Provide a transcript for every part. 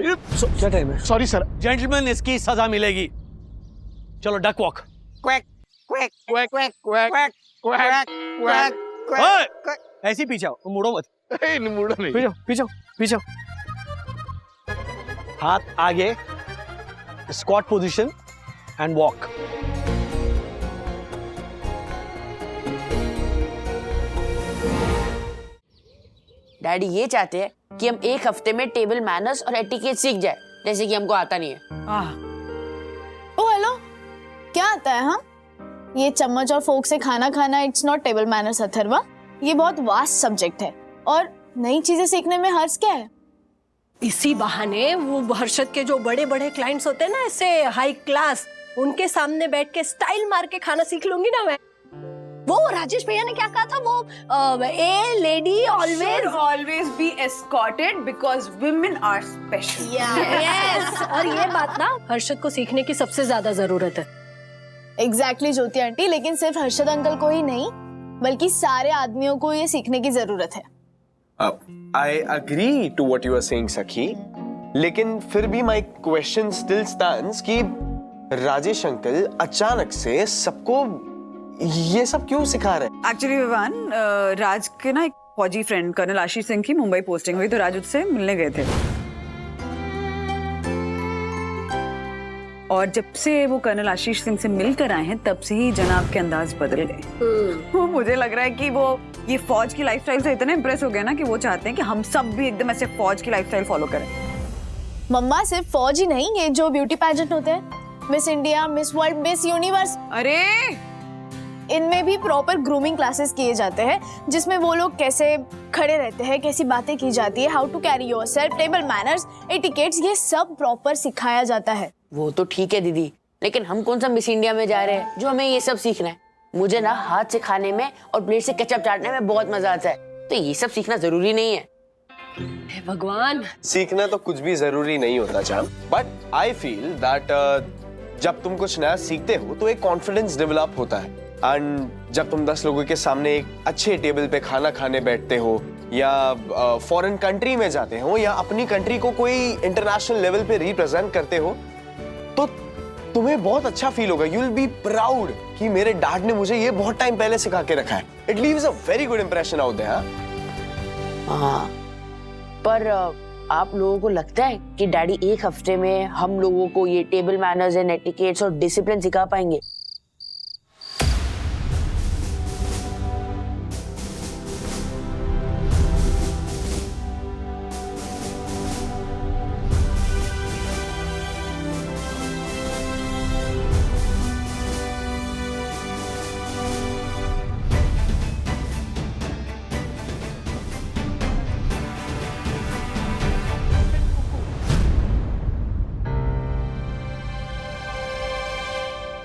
क्या टाइम है? Sorry sir. Gentleman, इसकी सजा मिलेगी। चलो duck walk. Quack quack quack quack quack quack quack. ऐसे ही पीछे आओ, मुड़ो मत। नहीं मुड़ो नहीं। पीछे पीछे पीछे। हाथ आगे, squat position and walk. Daddy ये चाहते हैं कि हम एक हफ्ते में टेबल मैनर्स और एटिकेट सीख जाए, जैसे कि हमको आता नहीं है। ओ हेलो, क्या आता है? हाँ, ये चम्मच और फोक से खाना खाना it's not table manners Atharva. ये बहुत वास्ट सब्जेक्ट है और नई चीजें सीखने में हर्ज क्या है? इसी बहाने वो हर्षद के जो बड़े बड़े क्लाइंट्स होते हैं ना, ऐसे हाई क्लास, उनके सामने बैठ के स्टाइल मार के खाना सीख लूंगी ना मैं। वो राजेश भैया ने क्या कहा था, वो ए lady always be escorted because women are special. Yes. और ये बात ना हर्षद को सीखने की सबसे ज्यादा जरूरत है। एग्जैक्टली ज्योति आंटी, लेकिन सिर्फ हर्षद अंकल को ही नहीं बल्कि सारे आदमियों को ये सीखने की जरूरत है। I agree to what you are saying, सखी, लेकिन फिर भी my question still stands कि राजेश अंकल अचानक से सबको ये सब क्यों सिखा रहे हैं? Actually विवान, राज के ना एक फौजी फ्रेंड कर्नल आशीष सिंह की मुंबई पोस्टिंग हुई, तो राज उससे मिलने गए थे। और जब से वो कर्नल आशीष सिंह से मिलकर आए हैं, तब से ही जनाब के अंदाज बदल गए। वो मुझे लग रहा है कि वो ये फौज की लाइफस्टाइल से इतने इम्प्रेस हो गए ना कि वो चाहते हैं कि हम सब भी एकदम ऐसे फौज की लाइफस्टाइल फॉलो करें। मम्मा, सिर्फ फौज ही नहीं, ये जो ब्यूटी पैजेंट होते हैं, miss India, miss world, miss universe, अरे इनमें भी प्रॉपर ग्रूमिंग क्लासेस किए जाते हैं, जिसमें वो लोग कैसे खड़े रहते हैं, कैसी बातें की जाती है, how to carry yourself, table manners, etiquettes, ये सब प्रॉपर सिखाया जाता है। वो तो ठीक है दीदी, लेकिन हम कौन सा मिस इंडिया में जा रहे हैं जो हमें ये सब सीखना है। मुझे ना हाथ से खाने में और प्लेट से केचप चाटने में बहुत मजा आता है, तो ये सब सीखना जरूरी नहीं है। हे भगवान, सीखना तो कुछ भी जरूरी नहीं होता जान, बट आई फील दैट जब तुम कुछ नया सीखते हो तो एक कॉन्फिडेंस डेवलप होता है। एंड जब तुम 10 लोगों के सामने एक अच्छे टेबल पे खाना खाने बैठते हो, या फॉरेन कंट्री में जाते हो, या अपनी कंट्री को कोई इंटरनेशनल लेवल पे रिप्रेजेंट करते हो, तो तुम्हें बहुत अच्छा फील होगा। यू विल बी प्राउड कि मेरे डैड ने मुझे ये बहुत टाइम पहले सिखा के रखा है। It leaves a very good impression out there. हाँ, पर आप लोगों को लगता है कि डैडी एक हफ्ते में हम लोगों को ये टेबल मैनर्स एंड एटिकेट्स और डिसिप्लिन सिखा पाएंगे?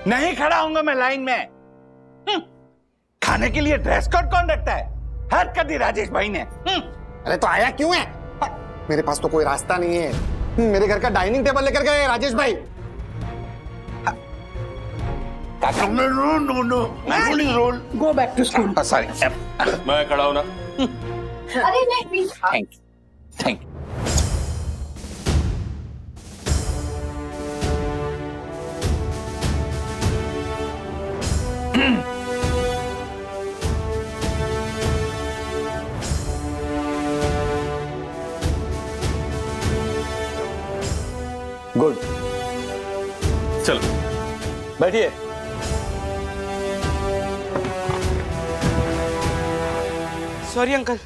नहीं खड़ा होऊंगा मैं लाइन में। खाने के लिए ड्रेस कोड कौन रखता है? हद कर दी राजेश भाई ने। अरे तो आया क्यों है? मेरे पास तो कोई रास्ता नहीं है। मेरे घर का डाइनिंग टेबल लेकर गए राजेश भाई। Roll go back to school. Sorry, मैं खड़ा हूं ना। अरे नहीं, थैंक यू। गुड, चलो बैठिए। Sorry uncle.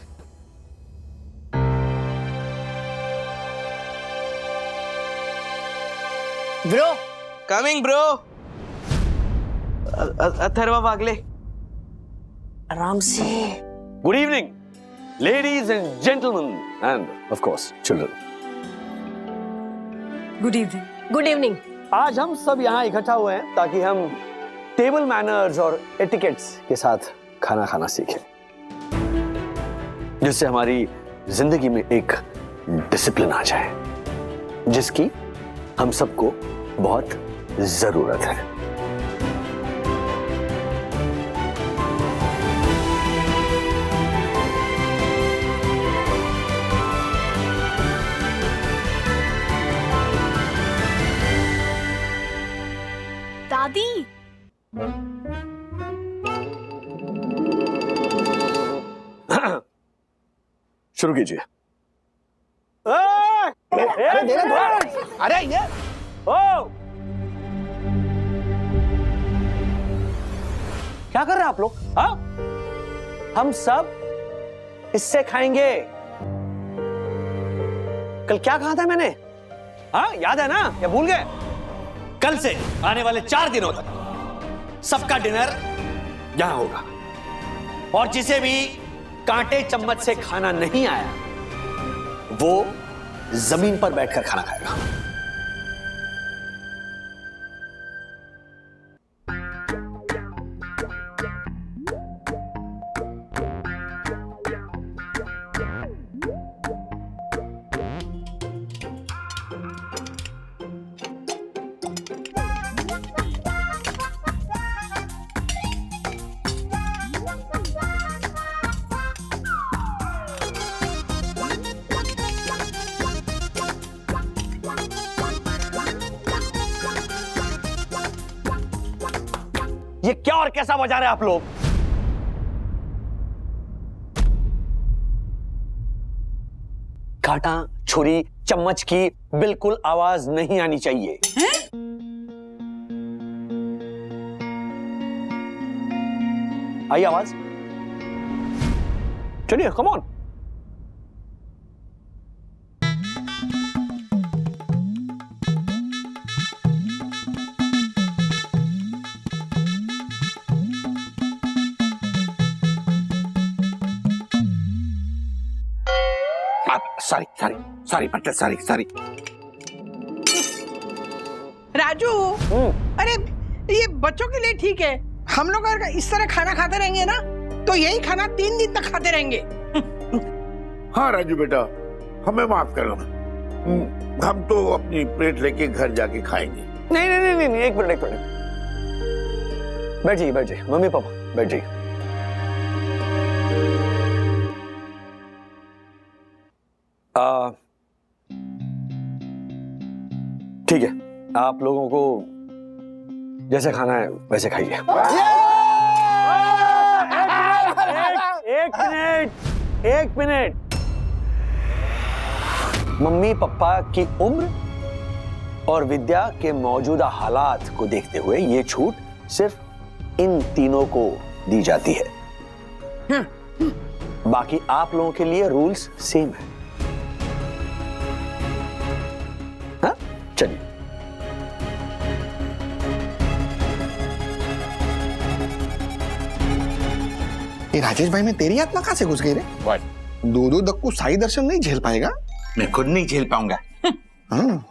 Bro, coming bro. Atharva Wagle. आराम से। Good evening ladies and gentleman and of course children. Good evening. Good evening. आज हम सब यहाँ इकट्ठा हुए हैं ताकि हम टेबल मैनर्स और एटिकेट्स के साथ खाना खाना सीखें, जिससे हमारी जिंदगी में एक डिसिप्लिन आ जाए, जिसकी हम सबको बहुत जरूरत है। शुरू कीजिए। अरे दे रहे थोड़ा। अरे ये क्या कर रहे हैं आप लोग? हाँ, हम सब इससे खाएंगे। कल क्या कहा था मैंने? हाँ, याद है ना या भूल गए? कल से आने वाले 4 दिनों तक सबका डिनर यहां होगा, और जिसे भी कांटे चम्मच से खाना नहीं आया वो जमीन पर बैठकर खाना खाएगा। ये क्या और कैसा बजा रहे हैं आप लोग? कांटा, छुरी, चम्मच की बिल्कुल आवाज नहीं आनी चाहिए। आई आवाज? चलिए, come on. Sorry Patel, sorry. Raju, अरे ये बच्चों के लिए ठीक है। हम लोग अगर इस तरह खाना खाते रहेंगे ना तो यही खाना 3 दिन तक खाते रहेंगे। हाँ राजू बेटा, हमें माफ करो, हम तो अपनी प्लेट लेके घर जाके खाएंगे। नहीं, एक मिनट। बैठ जाइए, मम्मी पापा बैठ जाइए। ठीक है, आप लोगों को जैसे खाना है वैसे खाइए। एक मिनट। मम्मी पापा की उम्र और विद्या के मौजूदा हालात को देखते हुए ये छूट सिर्फ इन तीनों को दी जाती है। बाकी आप लोगों के लिए रूल्स सेम है। हाँ, चलिए। ये राजेश भाई में तेरी आत्मा कहां से घुस गई रे? दो दक्कू साई दर्शन नहीं झेल पाएगा। मैं खुद नहीं झेल पाऊंगा। हाँ।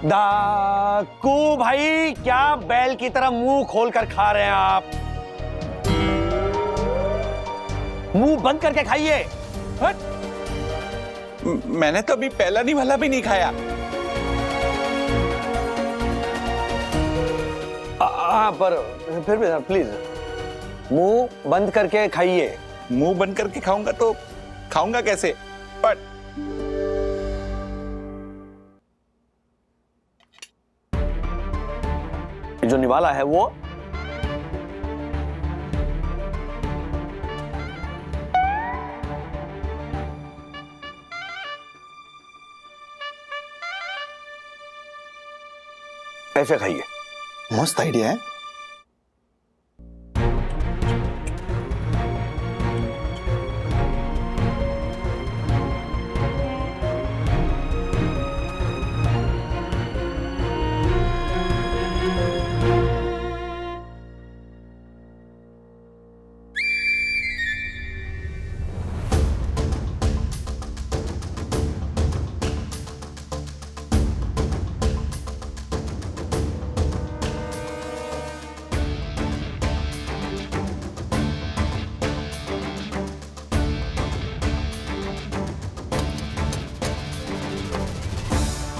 दाकू भाई, क्या बैल की तरह मुंह खोलकर खा रहे हैं आप? मुंह बंद करके खाइए। मैंने तो अभी पहला नहीं वाला भी नहीं खाया। पर फिर भी प्लीज मुंह बंद करके खाइए। मुंह बंद करके खाऊंगा तो खाऊंगा कैसे? पर जो निवाला है वो ऐसे खाइए। मस्त आइडिया है।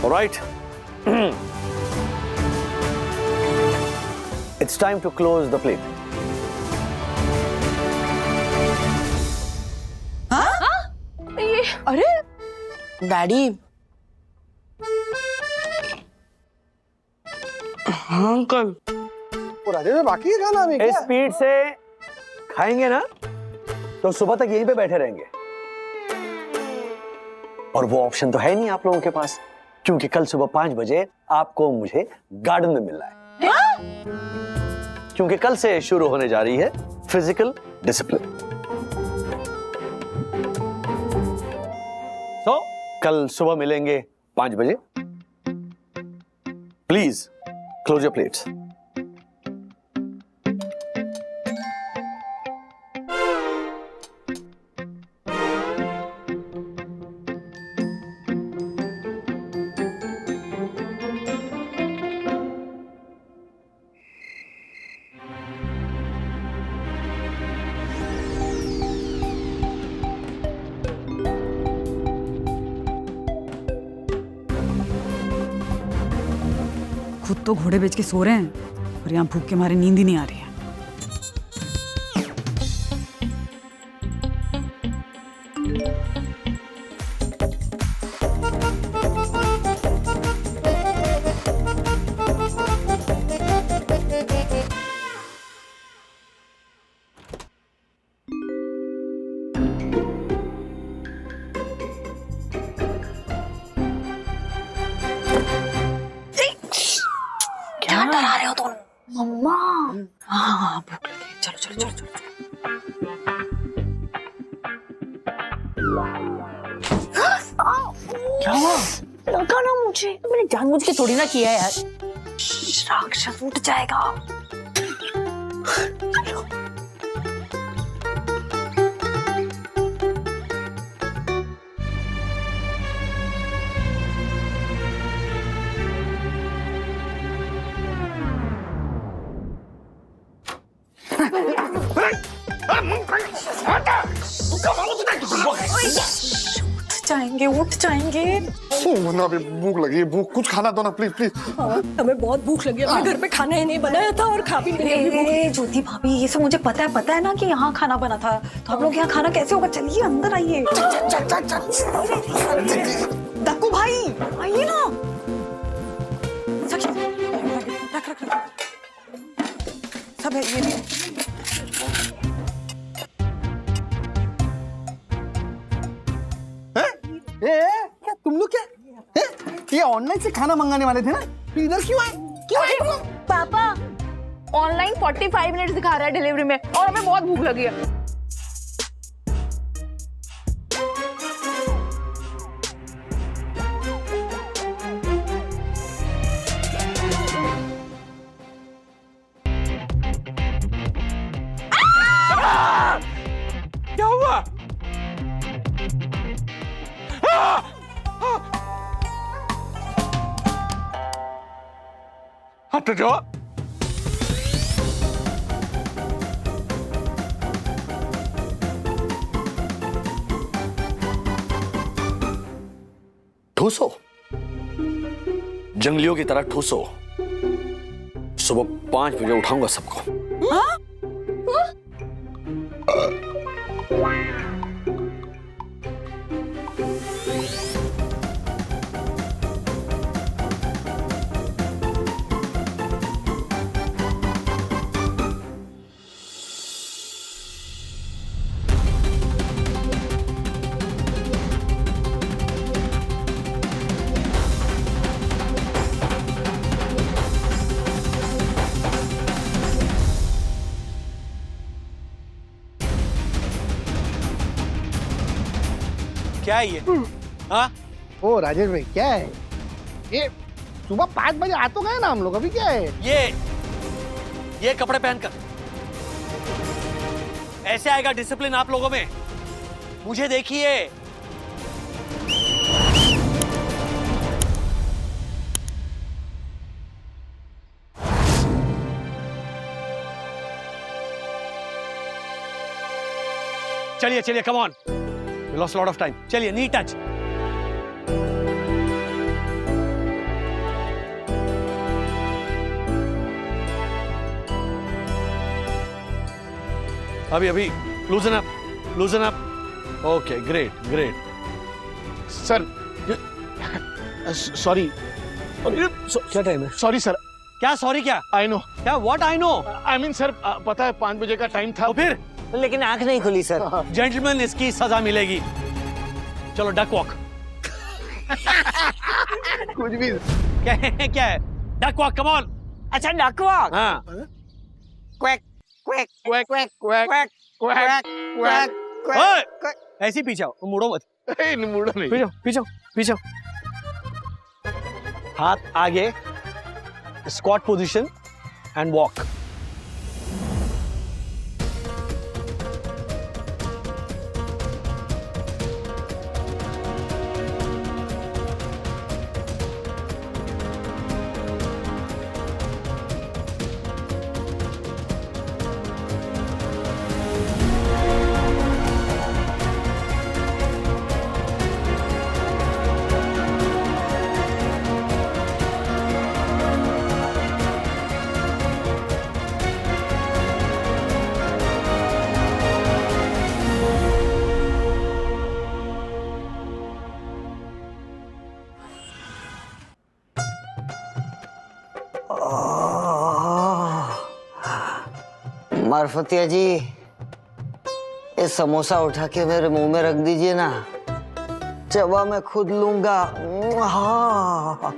All right. It's time to close the plate. ये अरे डैडी। हाँ अंकल। राजेश भाई बाकी है खाना अभी क्या? स्पीड से खाएंगे ना तो सुबह तक यहीं पे बैठे रहेंगे, और वो ऑप्शन तो है नहीं आप लोगों के पास, क्योंकि कल सुबह 5 बजे आपको मुझे गार्डन में मिलना है। क्योंकि कल से शुरू होने जा रही है फिजिकल डिसिप्लिन। तो कल सुबह मिलेंगे 5 बजे। Please close your plates. खुद तो घोड़े बेच के सो रहे हैं और यहाँ भूख के मारे नींद ही नहीं आ रही है। क्या डरा रहे हो तुम? मम्मा। हाँ भूख लगी है, चलो चलो चलो चलो। क्या हुआ? लगा ना मुझे, मैंने जानबूझ के थोड़ी ना किया है यार। राक्षस उठ जाएगा। उठ जाएंगे। वरना अभी भूख लगी है, भूख कुछ खाना दो ना प्लीज प्लीज। हमें बहुत भूख लगी है, हमने घर पे खाना ही नहीं बनाया था और खा भी नहीं। ज्योति भाभी ये सब मुझे पता है ना कि यहाँ खाना बना था, तो हम लोग यहाँ खाना कैसे होगा? चलिए अंदर आइए। दक्कू भाई आइए ना। रख रख रख सब है ये भी। क्या तुम लोग क्या ये ऑनलाइन से खाना मंगाने वाले थे ना, इधर क्यों आए? क्यों आए तुम लोग? पापा ऑनलाइन 45 मिनट्स दिखा रहा है डिलीवरी में, और हमें बहुत भूख लगी है। क्या हुआ? हट जाओ। ठूसो, जंगलियों की तरह ठूसो। सुबह 5 बजे उठाऊंगा सबको। क्या है ये? हाँ? ओ राजेश भाई क्या है ये? सुबह 5 बजे आ तो गए ना हम लोग, अभी क्या है? ये कपड़े पहनकर ऐसे आएगा डिसिप्लिन आप लोगों में? मुझे देखिए। चलिए चलिए, come on, we lost a lot of time. चलिए, नी टच। अभी लूजन up. Okay, great great. Sir sorry क्या टाइम है? सॉरी सर क्या सॉरी क्या? आई नो क्या what I know? I mean sir पता है 5 बजे का टाइम था। तो फिर लेकिन आंख नहीं खुली सर। जेंटलमैन, इसकी सजा मिलेगी। चलो डक वॉक। कुछ भी क्या है? Duck walk, come on. अच्छा डक वॉक। हाँ quack quack quack quack quack quack quack ओए, ऐसे ही पीछे आओ, मुड़ो मत। नहीं मुड़ो नहीं। पीछे हाथ आगे, स्क्वाट पोजीशन एंड वॉक। मार्फतिया जी, ये समोसा उठा के मेरे मुंह में रख दीजिए ना, चबा मैं खुद लूंगा। हाँ।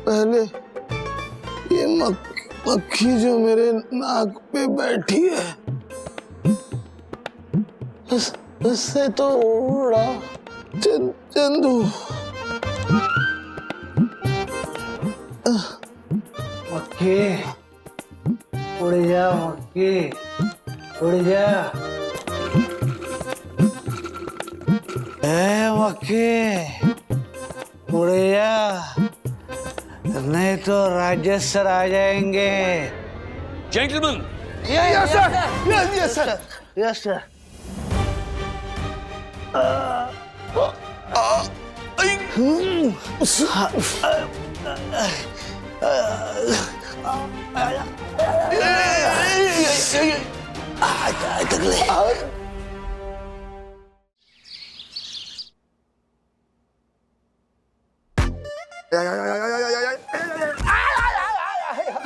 पहले ये मक्खी जो मेरे नाक पे बैठी है, उससे तो उड़ा चंदू। मक्खी उड़ जा, मक्खी उड़ जा। मक्खी उड़ जा, नहीं तो राजेश सर आ जाएंगे। Gentleman, yes sir yes sir yes sir.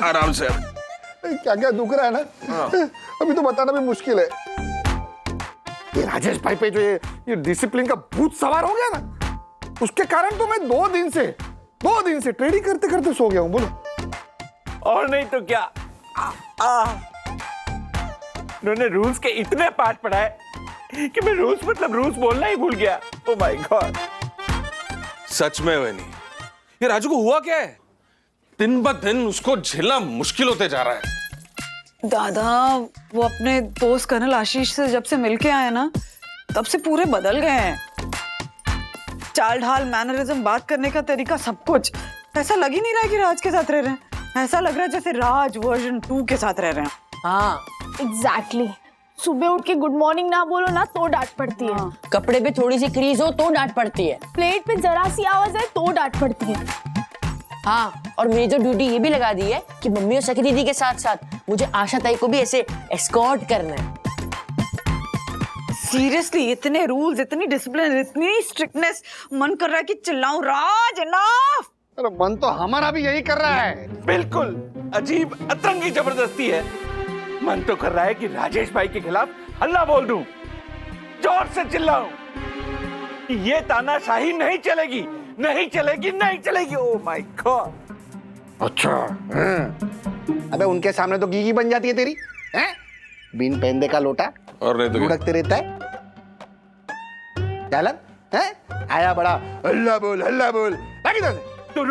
आराम से। क्या क्या दुख रहा है ना, अभी तो बताना भी मुश्किल है। ये राजेश भाई पे जो ये डिसिप्लिन का भूत सवार हो गया ना, उसके कारण तो मैं 2 दिन से ट्रेडिंग करते करते सो गया हूँ। बोलो। और नहीं तो क्या, उन्होंने रूल्स के इतने पाठ पढ़ाए कि मैं रूल्स मतलब रूल्स बोलना ही भूल गया। Oh my God. सच में वैनी, ये राजू को हुआ क्या है? दिन ब दिन उसको झेलना मुश्किल होते जा रहा है। दादा, वो अपने दोस्त कर्नल आशीष से जब से मिलके आए ना, तब से पूरे बदल गए हैं। चाल ढाल, मैनरिज्म, बात करने का तरीका, सब कुछ। ऐसा लग ही नहीं रहा कि राज के साथ रह रहे हैं। ऐसा लग रहा है जैसे राज वर्जन 2 के साथ रह रहे हैं। हाँ, एग्जैक्टली। सुबह उठ के गुड मॉर्निंग ना बोलो ना तो डांट पड़ती है। कपड़े पे थोड़ी सी क्रीज हो तो डांट पड़ती है। प्लेट पे जरा सी आवाज है तो डांट पड़ती है। हाँ, और मेरी तो ड्यूटी ये भी लगा दी है कि मम्मी और सखी दीदी के साथ साथ मुझे आशा ताई को भी ऐसे एस्कॉर्ट करना है। सीरियसली, इतने रूल्स, इतनी डिसिप्लिन, इतनी स्ट्रिक्टनेस, मन कर रहा है कि चिल्लाऊं, राज इनफ। अरे मन तो हमारा भी यही कर रहा है। बिल्कुल अजीब अतरंगी जबरदस्ती है। मन तो कर रहा है कि राजेश भाई के खिलाफ हल्ला बोल दूं, जोर से चिल्लाऊं कि ये तानाशाही नहीं चलेगी, नहीं चलेगी, नहीं चलेगी। Oh my God. अच्छा, अबे उनके सामने तो गीगी बन जाती है तेरी, हैं? बिन पहनने का लोटा और नहीं तो क्या? लुढ़कते रहता है। चालन, हैं? आया बड़ा हल्ला बोल। लगी इधर से। तू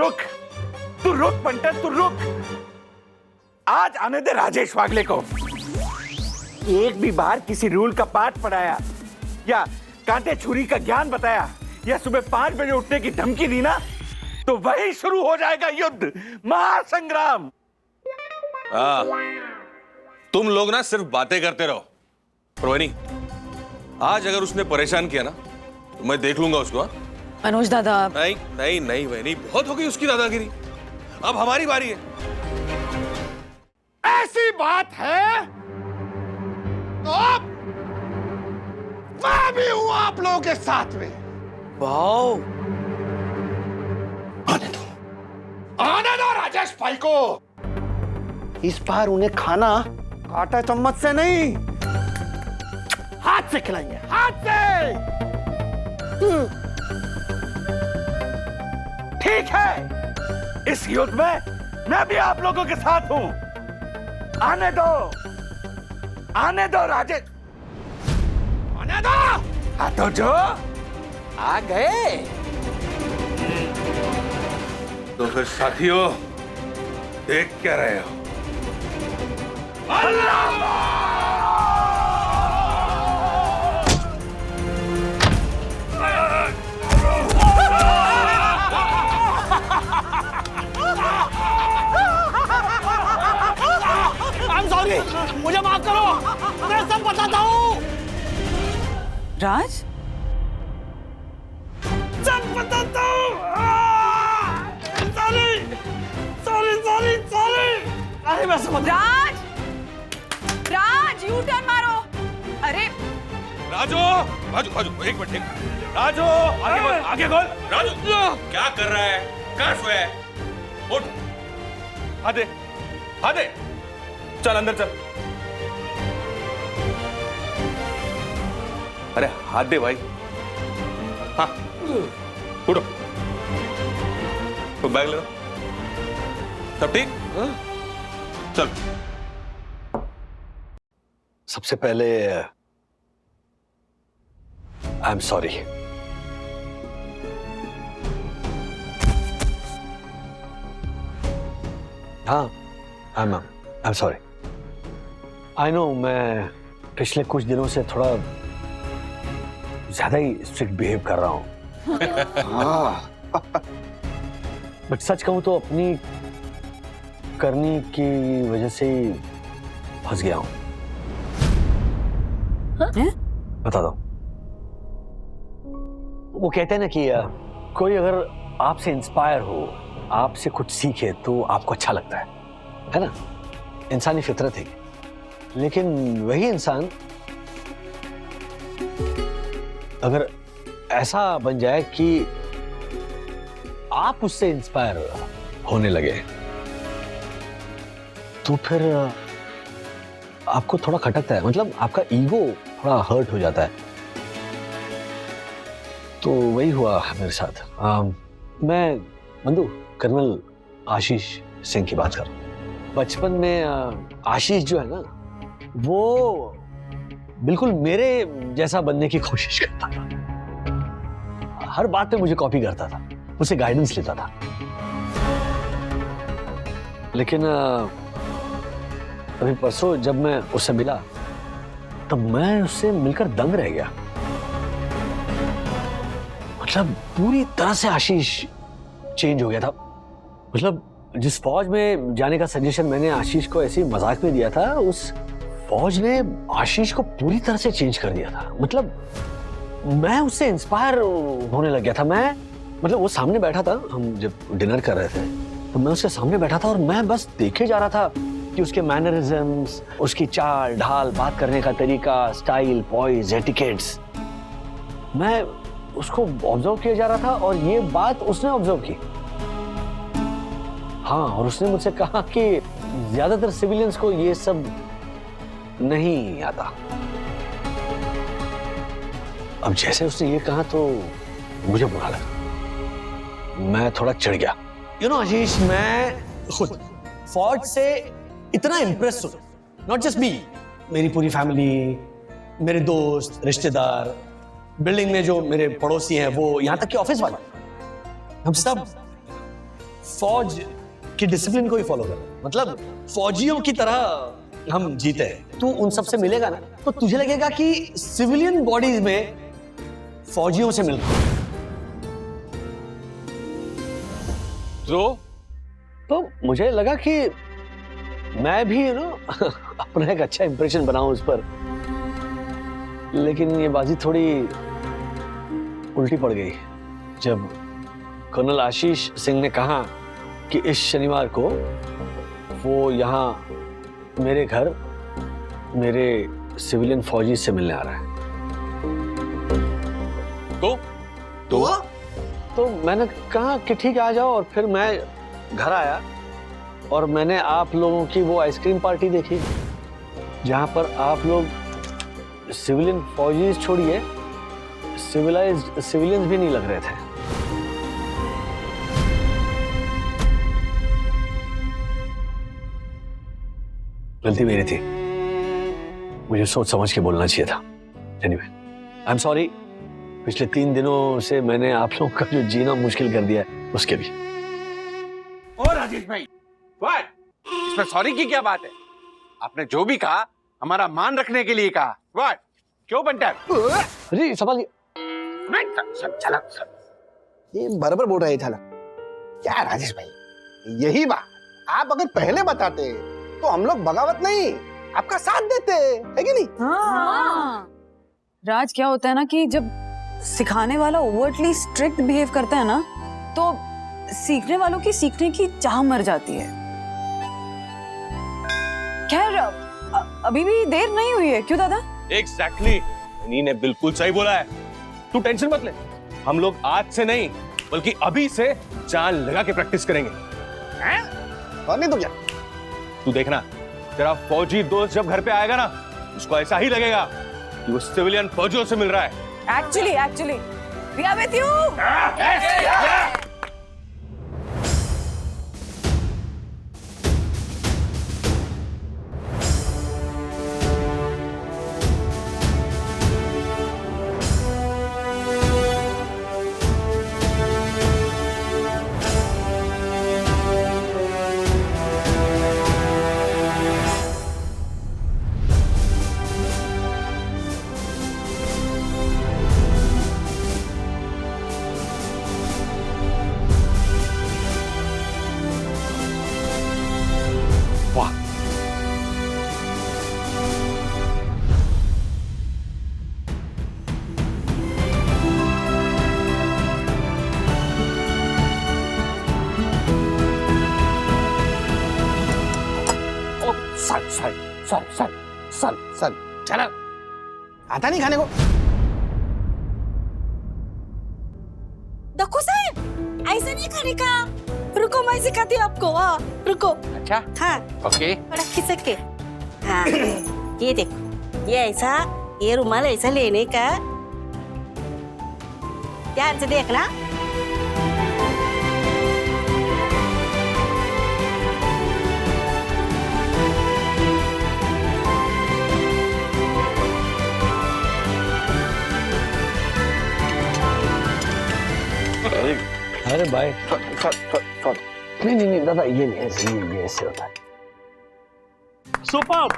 रुक पंटर, तू रुक। आज आने दे राजेश वागले को। एक भी बार किसी रूल का पाठ पढ़ाया या कांटे छुरी का ज्ञान बताया या सुबह 5 बजे उठने की धमकी दी ना, तो वही शुरू हो जाएगा युद्ध, महासंग्राम। तुम लोग ना सिर्फ बातें करते रहो। पर वैनी, आज अगर उसने परेशान किया ना तो मैं देख लूंगा उसको। मनोज दादा, नहीं वैनी, बहुत हो गई उसकी दादागिरी। अब हमारी बारी है। ऐसी बात है तो अब मैं भी हूं आप लोगों के साथ में। वाओ, आने दो राजेश भाई को। इस बार उन्हें खाना कांटा चम्मच से नहीं, हाथ से खिलाएंगे, हाथ से। ठीक है, इस युद्ध में मैं भी आप लोगों के साथ हूं। आने दो राजेश, आने दो। हाँ तो जो आ गए। तो फिर साथियों, देख क्या रहे हो? I'm sorry, मुझे माफ करो, मैं सब बताता हूँ। राज, सब बताता हूँ। सॉरी। अरे मैं समझ। राज यू टर्न मारो। अरे राजू, एक मिनट। राजू, आगे खोल। राजू, क्या कर रहा है? कहाँ सोया है? उठ, हाथ दे, चल अंदर चल। अरे हाथ दे भाई। हाँ, उठो, तो बैग ले लो। सब ठीक? चल। सबसे पहले आई एम सॉरी। हाँ, I am sorry. I know मैं पिछले कुछ दिनों से थोड़ा ज्यादा ही स्ट्रिक्ट बिहेव कर रहा हूं। बट सच कहूं तो अपनी करनी की वजह से ही फंस गया हूं। बता दो। वो कहते हैं ना कि कोई अगर आपसे इंस्पायर हो, आपसे कुछ सीखे तो आपको अच्छा लगता है ना? इंसानी फितरत है। लेकिन वही इंसान अगर ऐसा बन जाए कि आप उससे इंस्पायर होने लगे तो फिर आपको थोड़ा खटकता है, मतलब आपका ईगो थोड़ा हर्ट हो जाता है। तो वही हुआ मेरे साथ। मैं बंधु कर्नल आशीष सिंह की बात कर रहा हूँ। बचपन में आशीष जो है ना, वो बिल्कुल मेरे जैसा बनने की कोशिश करता था। हर बात पे मुझे कॉपी करता था, मुझसे गाइडेंस लेता था। लेकिन अभी परसों जब मैं उससे मिला तब मैं उससे मिलकर दंग रह गया। मतलब पूरी तरह से आशीष चेंज हो गया था। मतलब जिस फौज में जाने का सजेशन मैंने आशीष को ऐसे मजाक में दिया था, उस फौज ने आशीष को पूरी तरह से चेंज कर दिया था। मतलब मैं उससे इंस्पायर होने लग गया था। मैं मतलब वो सामने बैठा था, हम जब डिनर कर रहे थे तो मैं उसके सामने बैठा था और मैं बस देखे जा रहा था कि उसके मैनरिज्म्स, उसकी चाल ढाल, बात करने का तरीका, स्टाइल, पॉइज, एटिकेट्स, मैं उसको ऑब्जर्व किया जा रहा था और ये बात उसने ऑब्जर्व की। हाँ, और उसने मुझसे कहा कि ज्यादातर सिविलियंस को ये सब नहीं आता। अब जैसे उसने ये कहा तो मुझे बुरा लगा, मैं थोड़ा चिढ़ गया। यू नो आशीष, मैं खुद फौज से इतना इम्प्रेस हूं, नॉट जस्ट मी, मेरी पूरी फैमिली, मेरे दोस्त, रिश्तेदार, बिल्डिंग में जो मेरे पड़ोसी हैं, वो यहां तक कि ऑफिस वाले, हम सब फौज की डिसिप्लिन को ही फॉलो कर रहे हैं। मतलब फौजियों की तरह हम जीते हैं। तू उन सब से मिलेगा ना तो तुझे लगेगा कि सिविलियन बॉडीज में फौजियों से मिलता है। तो मुझे लगा कि मैं भी अपना एक अच्छा इंप्रेशन बनाऊं उस पर। लेकिन ये बाजी थोड़ी उल्टी पड़ गई जब कर्नल आशीष सिंह ने कहा कि इस शनिवार को वो यहाँ मेरे घर मेरे सिविलियन फौजी से मिलने आ रहा है। तो मैंने कहा कि ठीक है आ जाओ, और फिर मैं घर आया और मैंने आप लोगों की वो आइसक्रीम पार्टी देखी जहां पर आप लोग सिविलियन फौजी छोड़िए सिविलियंस भी नहीं लग रहे थे। गलती मेरी थी, मुझे सोच समझ के बोलना चाहिए था। एनीवे आई एम सॉरी, पिछले 3 दिनों से मैंने आप लोगों का जो जीना मुश्किल कर दिया है उसके भी। ओ राजेश भाई, व्हाट? इसमें सॉरी की क्या बात है? आपने जो भी कहा हमारा मान रखने के लिए कहा। व्हाट? क्यों बंटा? अरे संभालिए, चला ये बराबर बोल रहा है थाला। क्या राजेश भाई, यही बात आप अगर पहले बताते तो हम लोग बगावत नहीं आपका साथ देते, है कि नहीं? हाँ। राज, क्या होता है ना कि जब सिखाने वाला ओवरटली स्ट्रिक्ट बिहेव करता है ना, तो सीखने वालों की सीखने की चाह मर जाती है। खैर अभी भी देर नहीं हुई है, क्यों दादा? एग्जैक्टली, नी ने बिल्कुल सही बोला है। तू टेंशन मत ले, हम लोग आज से नहीं बल्कि अभी से जान लगा के प्रैक्टिस करेंगे। और नहीं तो क्या? तू देखना, तेरा फौजी दोस्त जब घर पे आएगा ना, उसको ऐसा ही लगेगा कि वो सिविलियन फौजियों से मिल रहा है। Actually, we are with you. सन चला, आता नहीं खाने को? देखो साहब, ऐसा नहीं खाने का। रुको, मैं सिखाती हूँ आपको। हाँ रुको। अच्छा, हाँ ओके। बड़ा खिसक के। हाँ ये देखो, ये ऐसा, ये रुमाल ऐसा लेने का, ध्यान से देखना। अरे भाई नहीं दादा, ये नहीं ऐसे, ये ऐसे होता है। सुपर।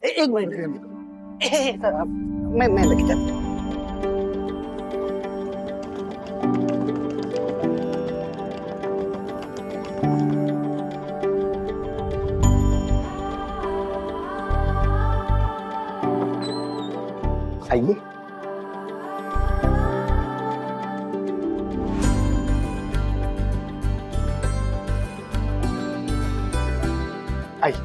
एक मिनट, मैं लेके जाता हूँ। आइए। आइए।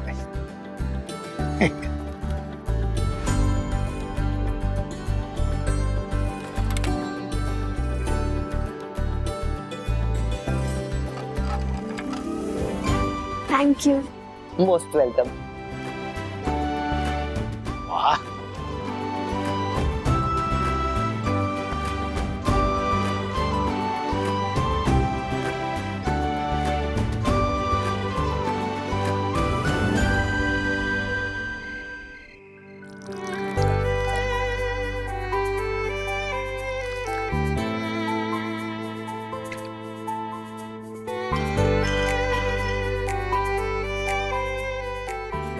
Thank you. Most welcome. वाह,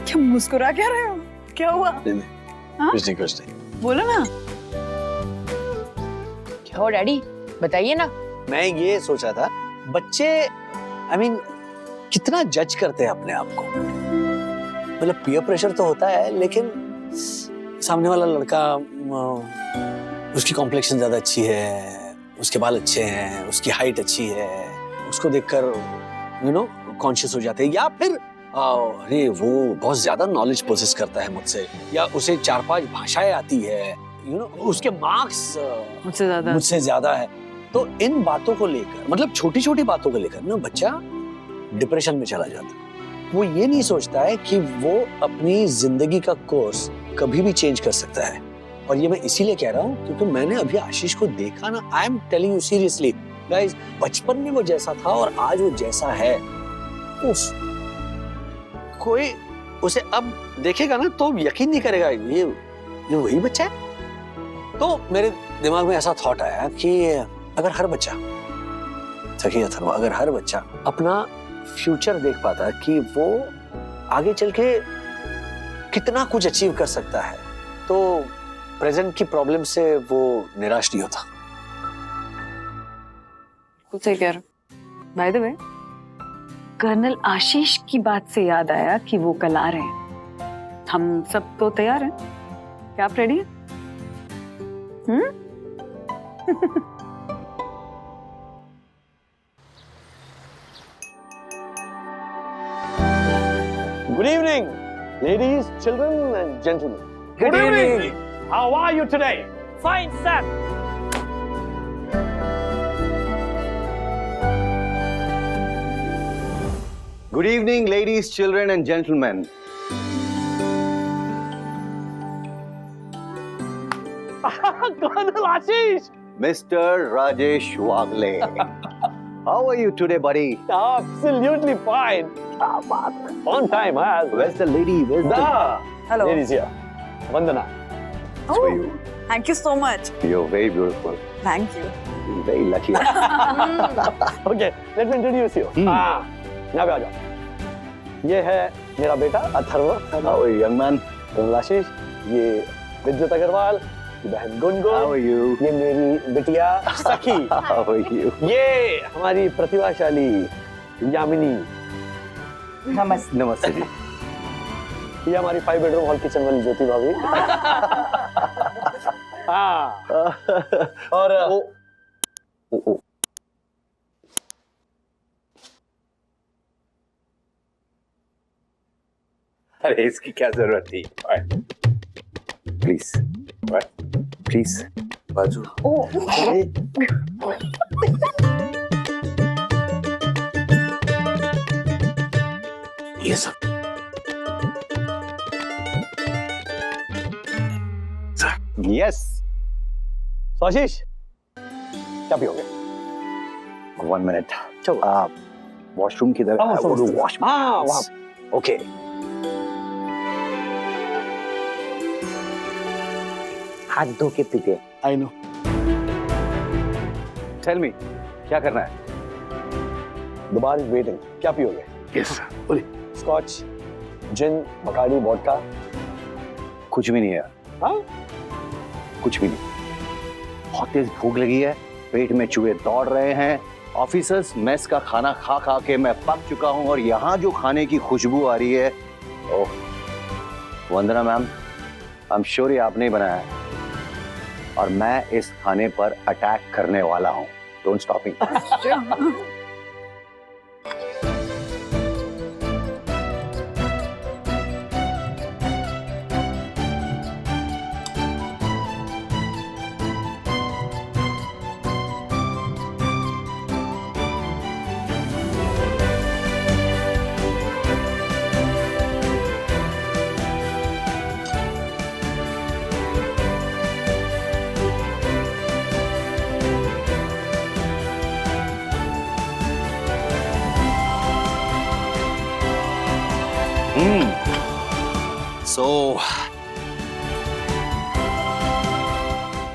क्या मुस्कुरा क्या रहे हो? क्या हुआ? कुछ नहीं। बोलो ना। क्या हो डैडी, बताइए ना। मैं ये सोचा था, बच्चे आई मीन कितना जज करते हैं अपने आप को। मतलब पीयर प्रेशर तो होता है, लेकिन सामने वाला लड़का उसकी कॉम्प्लेक्शन ज्यादा अच्छी है, उसके बाल अच्छे हैं, उसकी हाइट अच्छी है, उसको देखकर कॉन्शियस हो जाते हैं। या फिर अरे वो बहुत ज्यादा नॉलेज पोसेस करता है मुझसे, या उसे 4-5 भाषाएं आती है, यू नो, उसके मार्क्स मुझसे ज्यादा है। तो इन बातों को लेकर, मतलब छोटी छोटी बातों को लेकर ना बच्चा डिप्रेशन में चला जाता है। वो ये नहीं सोचता है कि वो अपनी जिंदगी का कोर्स कभी भी चेंज कर सकता है। और ये मैं इसीलिए कह रहा हूँ क्योंकि मैंने अभी आशीष को देखा ना। I am telling you seriously guys, बचपन में वो जैसा था और आज वो जैसा है, उस कोई उसे अब देखेगा ना तो यकीन नहीं करेगा ये वही बच्चा है। तो मेरे दिमाग में ऐसा थॉट आया कि अगर हर बच्चा, सखी अथर्वा, अगर हर बच्चा अपना फ्यूचर देख पाता कि वो आगे चल के कितना कुछ अचीव कर सकता है, तो प्रेजेंट की प्रॉब्लम से वो निराश नहीं होता। कुछ सही कह रहा हूं। बाय द वे, कर्नल आशीष की बात से याद आया कि वो कल आ रहे हैं। हम सब तो तैयार हैं, क्या आप रेडी हैं? Good evening, ladies, children and gentlemen. Good evening. How are you today? Fine, sir. Good evening, ladies, children, and gentlemen. Colonel Ashish. Mr. Rajesh Wagle. How are you today, buddy? Absolutely fine. On time, huh? Where's the lady? Where's the... Hello. Ladies here. Vandana. It's for you. Thank you so much. You're very beautiful. Thank you. You're very lucky. Okay, let me introduce you. यहाँ पे आ जाओ। ये है मेरा बेटा Atharva. How are you, young man? colonel आशीष, ये विद्युत अग्रवाल, ये बहन गुनगुन। How are you? ये मेरी बिटिया सखी। How are you? ये हमारी प्रतिभाशाली यामिनी। नमस्ते। नमस्ते जी। ये हमारी 5 बेडरूम हॉल किचन वाली ज्योति भाभी। हाँ। और ओ। अरे इसकी क्या जरूरत थी? प्लीज, प्लीज बाजू। ये सब यस। आशीष, क्या पियोगे? 1 मिनट। चलो। आप वॉशरूम किधर? वॉश। हाँ, वहाँ। ओके। हाथ धो के पीते। I know. टेल मी, क्या करना है? The bar is waiting. क्या पियोगे? यस स्कॉच, जिन, बकाडी, वोडका? कुछ भी नहीं है। हाँ? कुछ भी नहीं। बहुत तेज भूख लगी है, पेट में चूहे दौड़ रहे हैं। ऑफिसर्स मेस का खाना खा खा के मैं पक चुका हूं और यहाँ जो खाने की खुशबू आ रही है, ओह वंदना मैम, आई एम श्योर ये आपने ही बनाया है और मैं इस खाने पर अटैक करने वाला हूं। Don't stop me. So,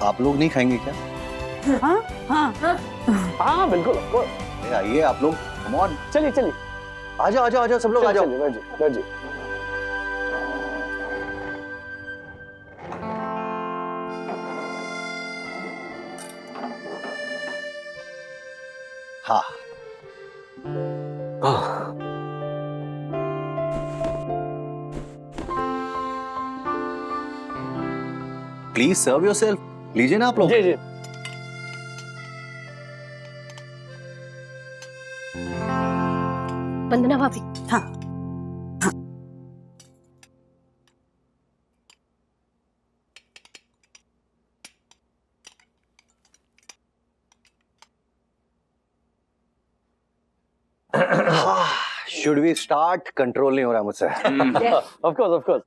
आप लोग नहीं खाएंगे क्या? हाँ बिल्कुल। आइए आप लोग, कम ऑन। चलिए चलिए, आ जाओ सब लोग आ जाओ। बैठ जी। हाँ। Please serve yourself. लीजिए ना आप लोग। जी जी। वंदना भाभी। हाँ। Should we start? कंट्रोल नहीं हो रहा मुझसे। Of course of course.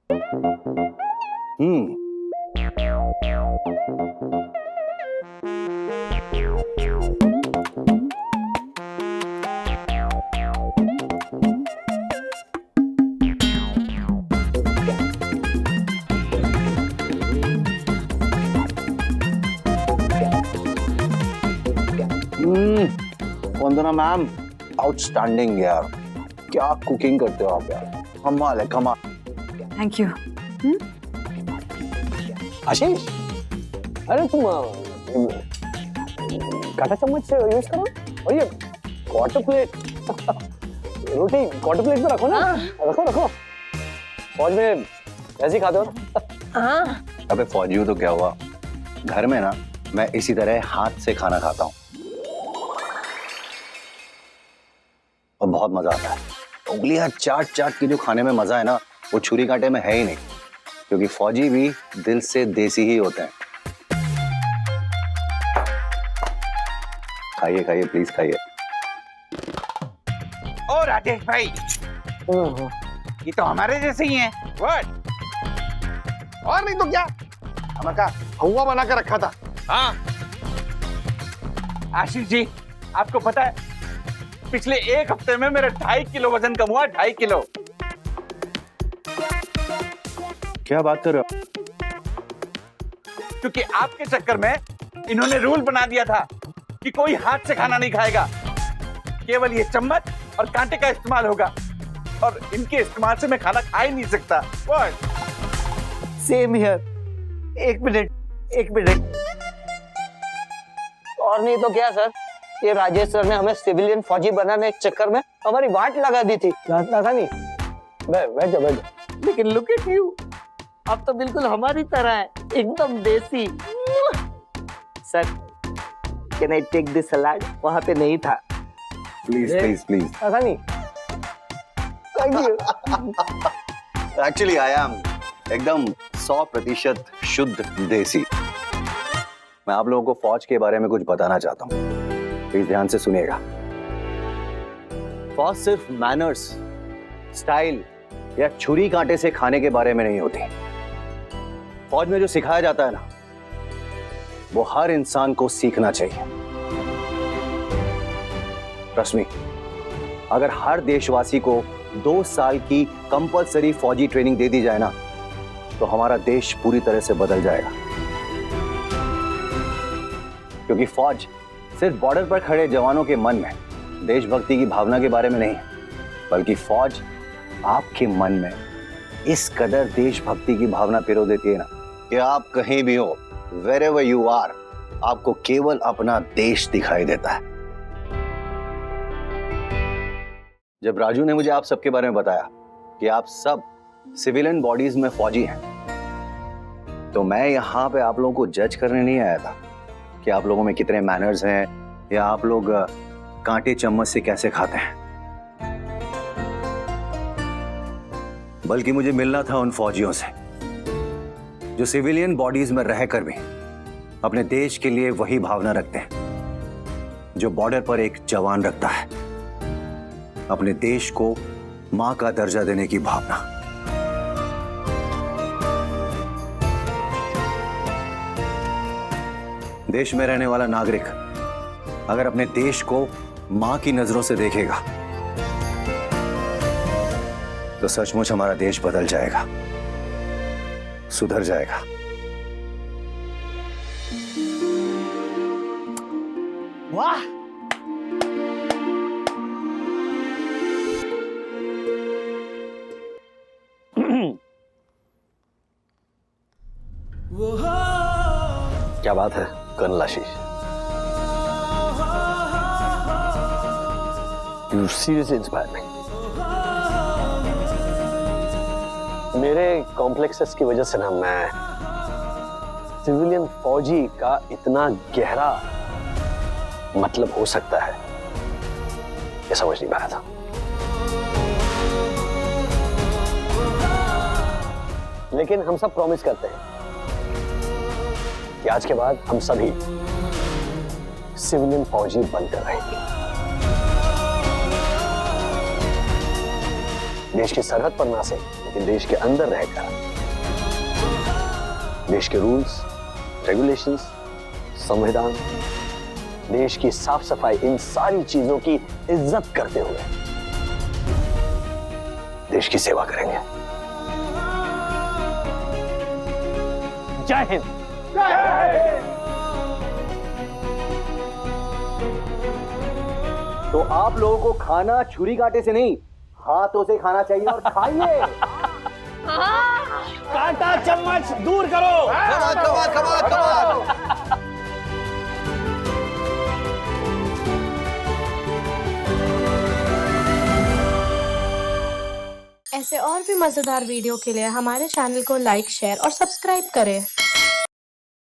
Vandana ma'am, outstanding यार, क्या कुकिंग करते हो आप यार, कमाल है कमाल। Thank you. आशीष, अरे तुम कांटा चम्मच से यूज करो और ये क्वार्टर प्लेट रोटी क्वार्टर प्लेट में रखो ना। रखो रखो, फौज में ऐसे ही खाते हो ना। अबे फौजी हो तो क्या हुआ, घर में ना मैं इसी तरह हाथ से खाना खाता हूँ और बहुत मजा आता है। उंगलियां चाट चाट के जो खाने में मजा है ना, वो छुरी कांटे में है ही नहीं, क्योंकि फौजी भी दिल से देसी ही होते हैं। खाइए खाइए प्लीज खाइए। ओ राजेश भाई, ये तो हमारे जैसे ही हैं। व्हाट? और नहीं तो क्या, हमें हवा बना के रखा था। हाँ आशीष जी, आपको पता है पिछले एक हफ्ते में मेरा 2.5 किलो वजन कम हुआ। 2.5 किलो। क्या बात कर रहे हो? क्योंकि आपके चक्कर में इन्होंने रूल बना दिया था कि कोई हाथ से खाना नहीं खाएगा, केवल ये चम्मच और कांटे का इस्तेमाल होगा, और इनके इस्तेमाल से मैं खाना खा ही नहीं सकता। Same here. एक मिनट और नहीं तो क्या सर, ये राजेश सर ने हमें सिविलियन फौजी बनाने के चक्कर में हमारी वाट लगा दी थी। लगा नहीं? बैठ जाओ। लेकिन लुक एट यू, अब तो बिल्कुल हमारी तरह है, एकदम देसी। Sir, can I take this salad? वहां पे नहीं था। Please please please. ऐसा नहीं। Thank you. Actually I am एकदम 100% शुद्ध देसी। मैं आप लोगों को फौज के बारे में कुछ बताना चाहता हूँ, प्लीज ध्यान से सुनिएगा। फौज सिर्फ मैनर्स, स्टाइल या छुरी कांटे से खाने के बारे में नहीं होती। फौज में जो सिखाया जाता है ना, वो हर इंसान को सीखना चाहिए। ट्रस्ट मी, अगर हर देशवासी को 2 साल की कंपलसरी फौजी ट्रेनिंग दे दी जाए ना, तो हमारा देश पूरी तरह से बदल जाएगा। क्योंकि फौज सिर्फ बॉर्डर पर खड़े जवानों के मन में देशभक्ति की भावना के बारे में नहीं, बल्कि फौज आपके मन में इस कदर देशभक्ति की भावना पिरो देती है ना, कि आप कहीं भी हो, wherever you are, आपको केवल अपना देश दिखाई देता है। जब राजू ने मुझे आप सबके बारे में बताया कि आप सब सिविलियन बॉडीज में फौजी हैं, तो मैं यहां पे आप लोगों को जज करने नहीं आया था कि आप लोगों में कितने मैनर्स हैं या आप लोग कांटे चम्मच से कैसे खाते हैं, बल्कि मुझे मिलना था उन फौजियों से जो सिविलियन बॉडीज में रहकर भी अपने देश के लिए वही भावना रखते हैं जो बॉर्डर पर एक जवान रखता है, अपने देश को मां का दर्जा देने की भावना। देश में रहने वाला नागरिक अगर अपने देश को मां की नजरों से देखेगा, तो सचमुच हमारा देश बदल जाएगा, सुधर जाएगा। वाह, क्या बात है colonel Ashish, You seriously inspire me. मेरे कॉम्प्लेक्सेस की वजह से ना मैं सिविलियन फौजी का इतना गहरा मतलब हो सकता है, ये समझ नहीं पाया था। लेकिन हम सब प्रॉमिस करते हैं कि आज के बाद हम सभी सिविलियन फौजी बनकर रहेंगे। देश की सरहद पर ना से, लेकिन देश के अंदर रहकर देश के रूल्स, रेगुलेशंस, संविधान, देश की साफ सफाई, इन सारी चीजों की इज्जत करते हुए देश की सेवा करेंगे। जय हिंद। तो आप लोगों को खाना छुरी कांटे से नहीं, हाथों से खाना चाहिए और खाइए। कांटा चम्मच दूर करो। ऐसे और भी मजेदार वीडियो के लिए हमारे चैनल को लाइक, शेयर और सब्सक्राइब करें।